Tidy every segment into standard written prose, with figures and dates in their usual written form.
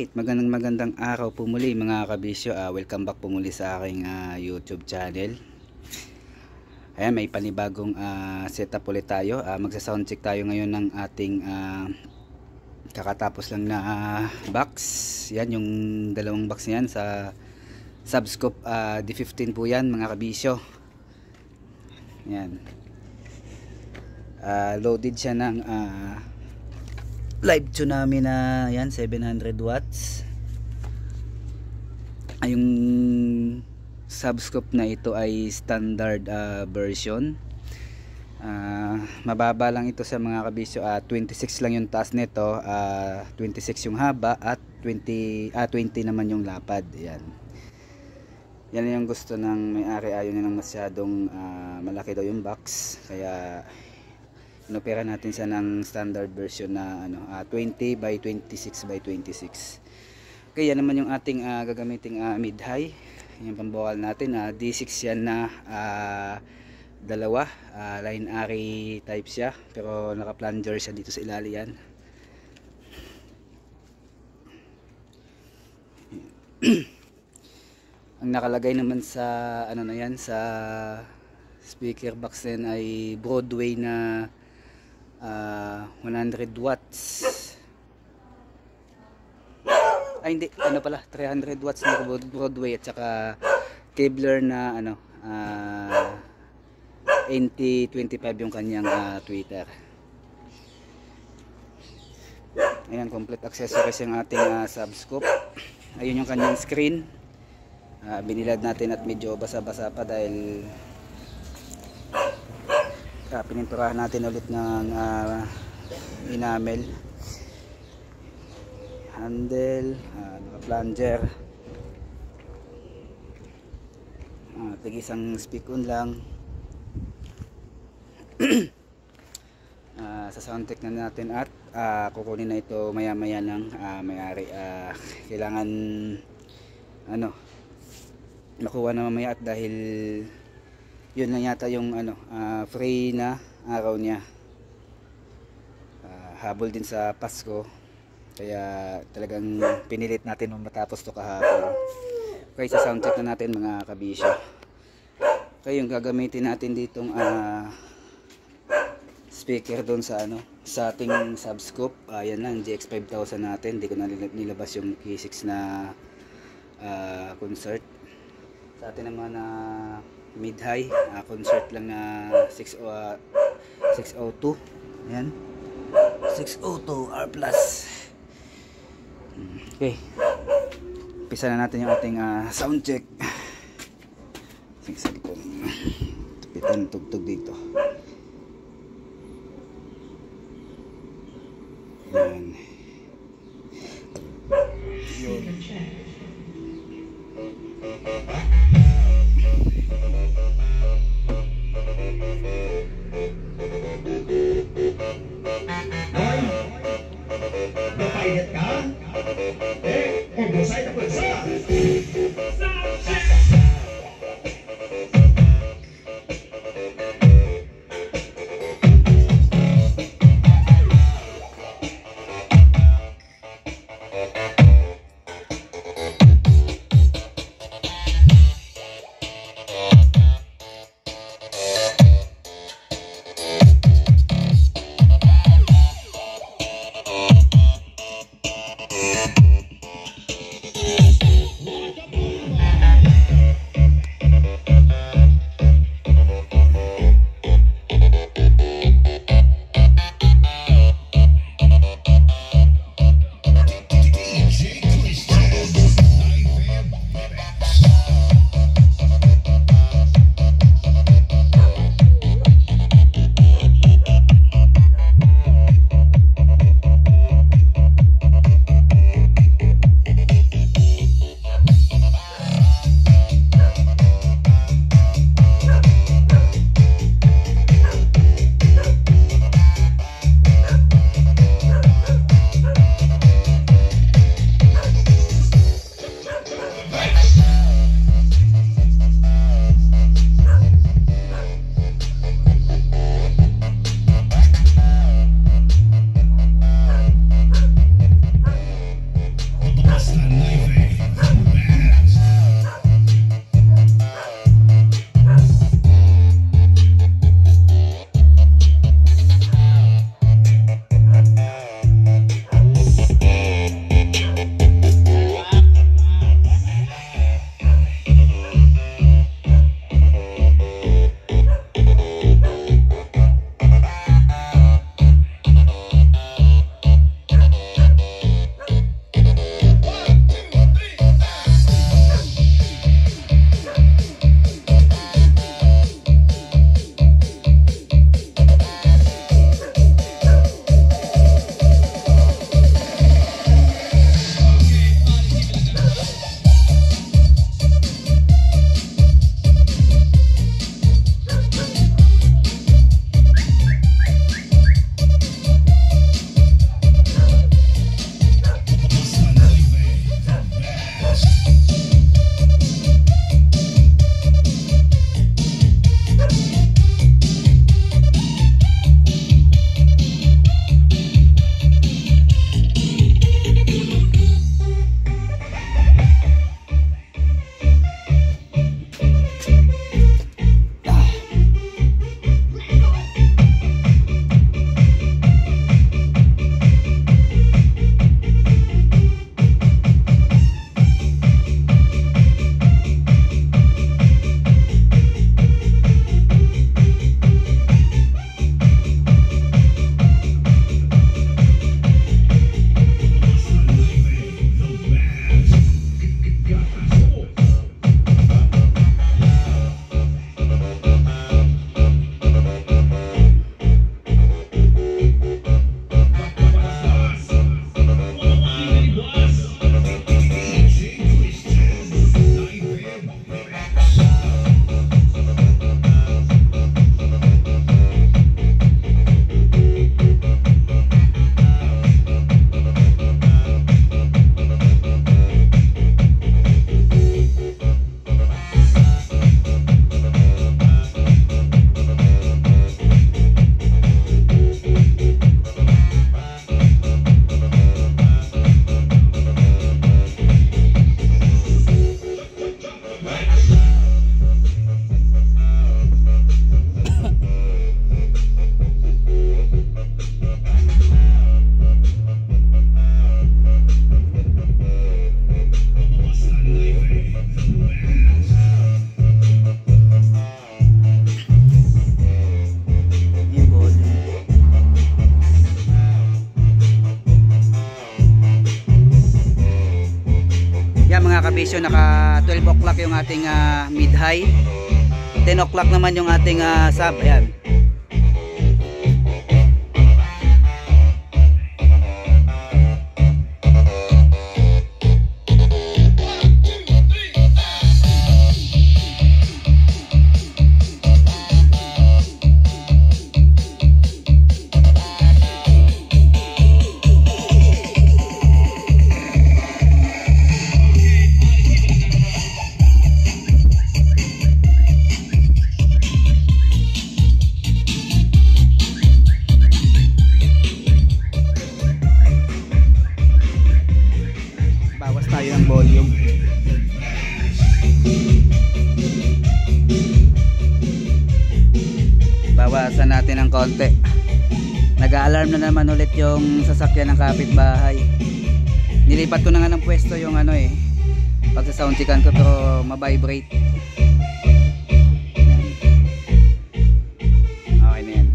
Alright, magandang araw po muli mga kabisyo. Welcome back po muli sa aking YouTube channel. Ayan, may panibagong setup ulit tayo. Magsa-sound check tayo ngayon ng ating kakatapos lang na box. Yan, yung dalawang box niyan sa Subscope D15 po yan mga kabisyo. Yan. Loaded siya ng Live Tsunami na yan, 700 watts. Yung Subscope na ito ay standard version. Mababa lang ito sa mga kabisyo. 26 lang yung taas nito, 26 yung haba at 20 naman yung lapad. Yan. Yan yung gusto ng may-ari. Ayaw niya ng masyadong malaki daw yung box. Kaya inopera natin siya ng standard version na 20 by 26 by 26. Kaya naman yung ating gagamiting mid-high. Yung pambawal natin, D6 yan na dalawa, line array type siya, pero naka-plunger siya dito sa ilalim yan. Ang nakalagay naman sa na yan, sa speaker box din ay Broadway na 100 watts. Ay hindi, pala, 300 watts na Broadway at saka Kevlar na NT25 yung kanyang tweeter. Ayan, complete accessories yung ating Subscope. Ayun yung kanyang screen. Binilad natin at medyo basa-basa pa dahil pininturahan natin ulit ng enamel. Handle, naka-plunger, tigisang speak-on lang. Sa sound check na natin at kukunin na ito maya-maya ng may-ari. Kailangan makuha na mamaya at dahil yun lang yata yung free na araw niya, habol din sa Pasko, kaya talagang pinilit natin matapos to kahapon. Okay, sa sound check na natin mga kabisyo. Okay, yung gagamitin natin ditong speaker doon sa sa ating Subscope, yan lang, GX5000 natin. Hindi ko na nilabas yung K6 na concert. Sa atin naman mid-high, concert lang na 602. Ayan, 602 R+. Okay, umpisa na natin yung ating sound check. Sige po, tupitan tugtog dito. Ayan. Yun. Napayat ka? Magbusay na pulsa! Ayan mga kabisyo, naka 12 o'clock yung ating mid-high, 10 o'clock naman yung ating sub. Ayan. Volume. Bawasan natin ng konti. Nag-a-alarm na naman ulit yung sasakyan ng kapitbahay. Nilipat ko na nga ng pwesto yung pag sa sound checkan ko to ma-vibrate. Okay na yan.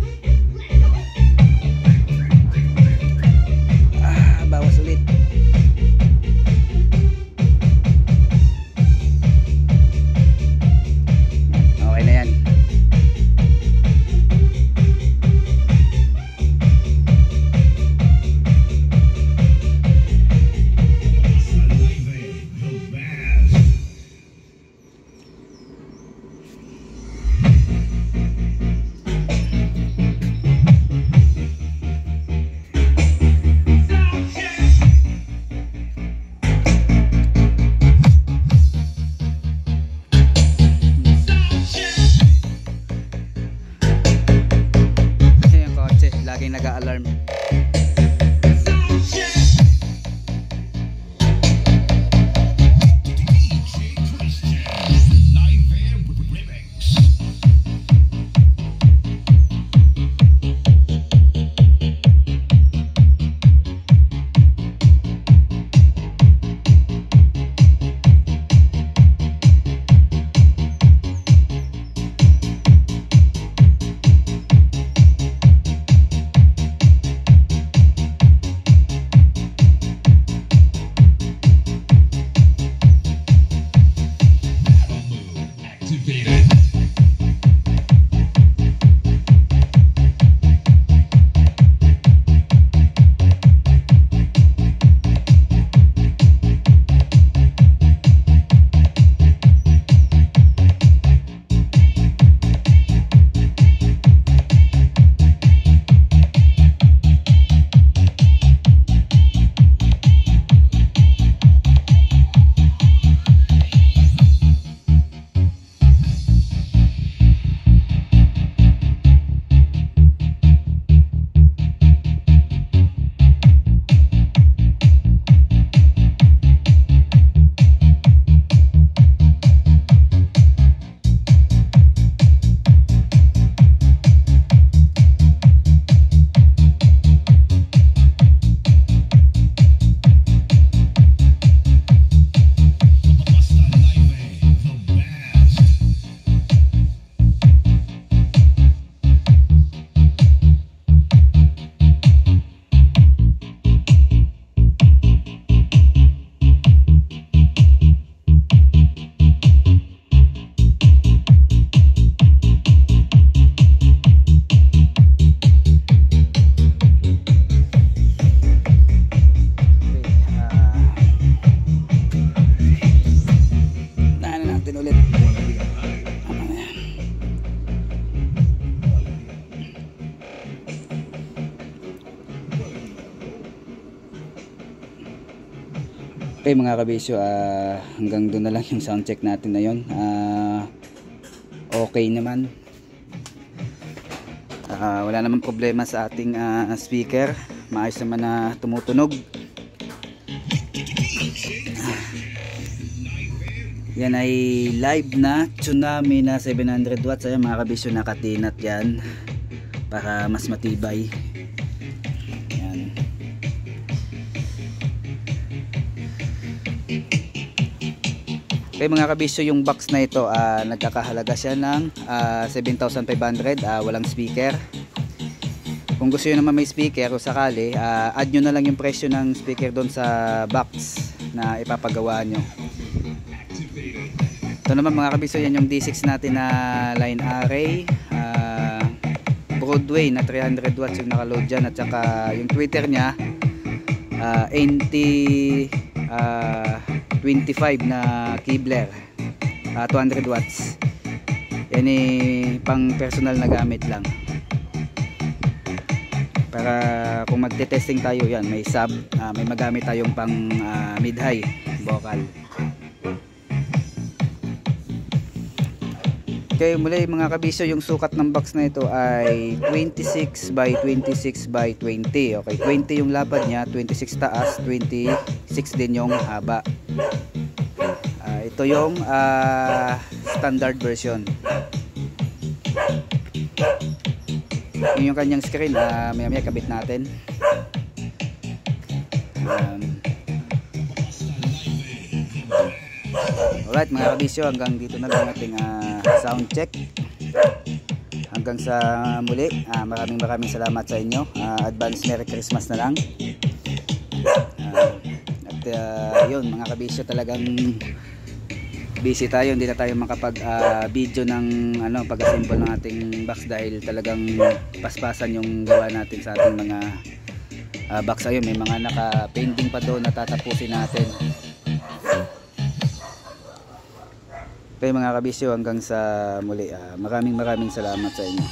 Bawas ulit. Laging nag-a-alarm. Okay mga kabisyo, hanggang doon na lang yung sound check natin na yun. Okay naman, wala naman problema sa ating speaker, maayos naman na tumutunog. Yan ay live na Tsunami na 700 watts. Ayan mga kabisyo, nakatinat yan para mas matibay. Yan. Okay mga kabisyo, yung box na ito nagkakahalaga siya ng 7,500, walang speaker. Kung gusto nyo naman may speaker o sakali, add nyo na lang yung presyo ng speaker doon sa box na ipapagawa nyo. Ito naman mga kabisyo, yan yung D6 natin na line array, Broadway na 300 watts yung nakaload dyan, at saka yung tweeter nya NT25 na Kibler, 200 watts. Yan pang personal na gamit lang, para kung magte-testing tayo, yan may sub, may magamit tayong pang mid-high vocal. Okay, muli mga kabisyo, yung sukat ng box na ito ay 26 by 26 by 20. Okay, 20 yung lapad niya, 26 taas, 26 din yung haba. Ito yung standard version. Yun yung kanyang screen, maya maya kabit natin. Alright mga kabisyo, hanggang dito na lang ating sound check. Hanggang sa muli, maraming salamat sa inyo. Advance Merry Christmas na lang. At yun mga kabisyo, talagang busy tayo, hindi na tayo makapag video ng pag-assemble ng ating box dahil talagang paspasan yung gawa natin sa ating mga box. Ayun, may mga naka-pending pa doon na tatapusin natin. Okay mga kabisyo, hanggang sa muli, maraming salamat sa inyo.